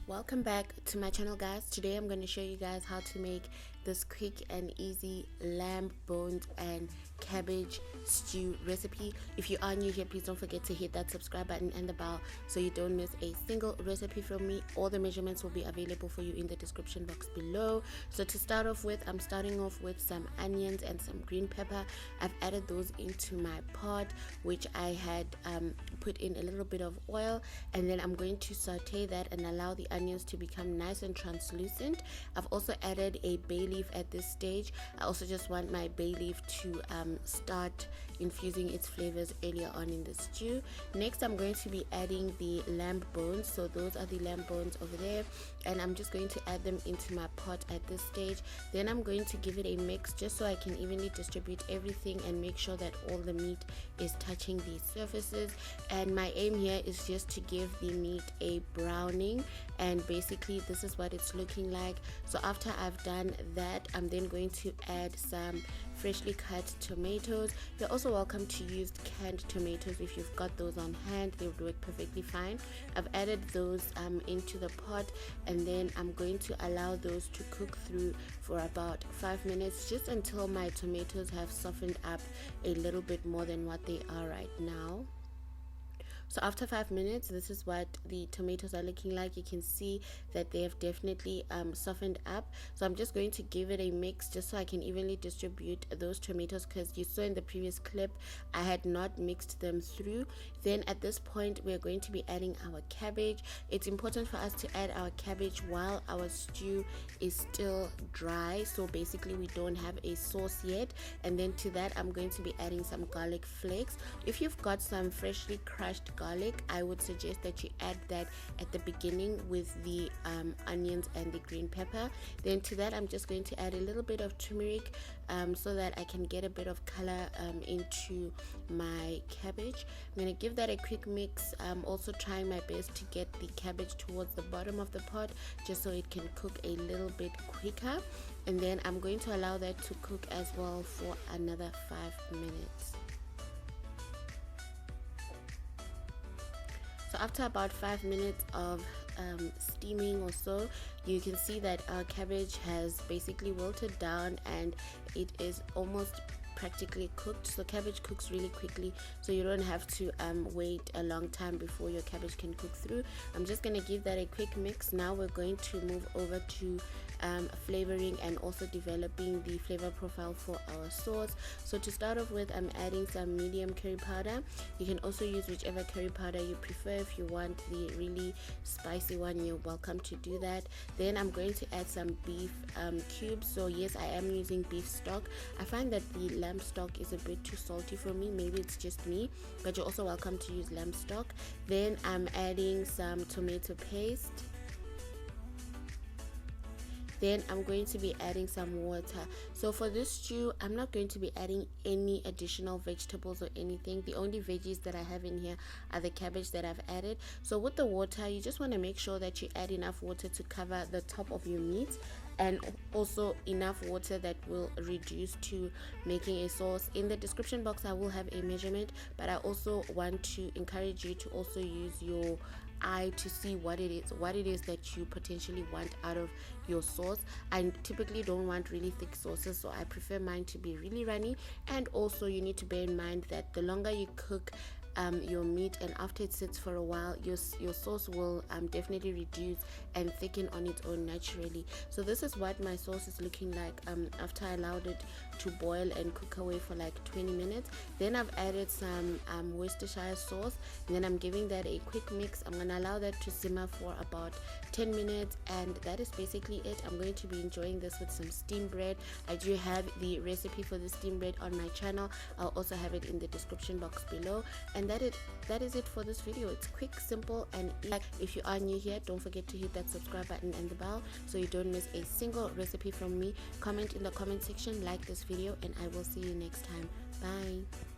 Welcome back to my channel, guys. Today I'm going to show you guys how to make this quick and easy lamb bones and cabbage stew recipe. If you are new here, please don't forget to hit that subscribe button and the bell so you don't miss a single recipe from me. All the measurements will be available for you in the description box below. So to start off with, I'm starting off with some onions and some green pepper. I've added those into my pot, which I had put in a little bit of oil, and then I'm going to saute that and allow the onions to become nice and translucent. I've also added a bay leaf at this stage. I also just want my bay leaf to start infusing its flavors earlier on in the stew. Next, I'm going to be adding the lamb bones. So those are the lamb bones over there, and I'm just going to add them into my pot at this stage. Then I'm going to give it a mix just so I can evenly distribute everything and make sure that all the meat is touching these surfaces. And my aim here is just to give the meat a browning, and basically this is what it's looking like. So after I've done that, I'm then going to add some freshly cut tomatoes. You're also welcome to use canned tomatoes if you've got those on hand. They would work perfectly fine. I've added those into the pot, and then I'm going to allow those to cook through for about 5 minutes, just until my tomatoes have softened up a little bit more than what they are right now. So after 5 minutes, this is what the tomatoes are looking like. You can see that they have definitely softened up. So I'm just going to give it a mix just so I can evenly distribute those tomatoes, because you saw in the previous clip I had not mixed them through. Then at this point, we're going to be adding our cabbage. It's important for us to add our cabbage while our stew is still dry, so basically we don't have a sauce yet. And then to that, I'm going to be adding some garlic flakes. If you've got some freshly crushed garlic, I would suggest that you add that at the beginning with the onions and the green pepper. Then to that, I'm just going to add a little bit of turmeric so that I can get a bit of color into my cabbage. I'm going to give that a quick mix. I'm also trying my best to get the cabbage towards the bottom of the pot just so it can cook a little bit quicker. And then I'm going to allow that to cook as well for another 5 minutes. So after about 5 minutes of steaming or so, you can see that our cabbage has basically wilted down and it is almost practically cooked. So cabbage cooks really quickly, so you don't have to wait a long time before your cabbage can cook through. I'm just going to give that a quick mix. Now we're going to move over to flavoring and also developing the flavor profile for our sauce. So to start off with, I'm adding some medium curry powder. You can also use whichever curry powder you prefer. If you want the really spicy one, you're welcome to do that. Then I'm going to add some beef cubes. So yes, I am using beef stock. I find that the lamb stock is a bit too salty for me. Maybe it's just me, but you're also welcome to use lamb stock. Then I'm adding some tomato paste. Then I'm going to be adding some water. So for this stew, I'm not going to be adding any additional vegetables or anything. The only veggies that I have in here are the cabbage that I've added. So with the water, you just want to make sure that you add enough water to cover the top of your meat, and also enough water that will reduce to making a sauce. In the description box I will have a measurement, but I also want to encourage you to also use your eye to see what it is that you potentially want out of your sauce. I typically don't want really thick sauces, so I prefer mine to be really runny. And also you need to bear in mind that the longer you cook your meat and after it sits for a while, your sauce will definitely reduce and thicken on its own naturally. So this is what my sauce is looking like after I allowed it to boil and cook away for like 20 minutes. Then I've added some Worcestershire sauce, and then I'm giving that a quick mix. I'm gonna allow that to simmer for about 10 minutes, and that is basically it. I'm going to be enjoying this with some steamed bread. I do have the recipe for the steamed bread on my channel. I'll also have it in the description box below. And that is it for this video. It's quick, simple, and easy. If you are new here, don't forget to hit that subscribe button and the bell so you don't miss a single recipe from me. Comment in the comment section, like this video, and I will see you next time. Bye.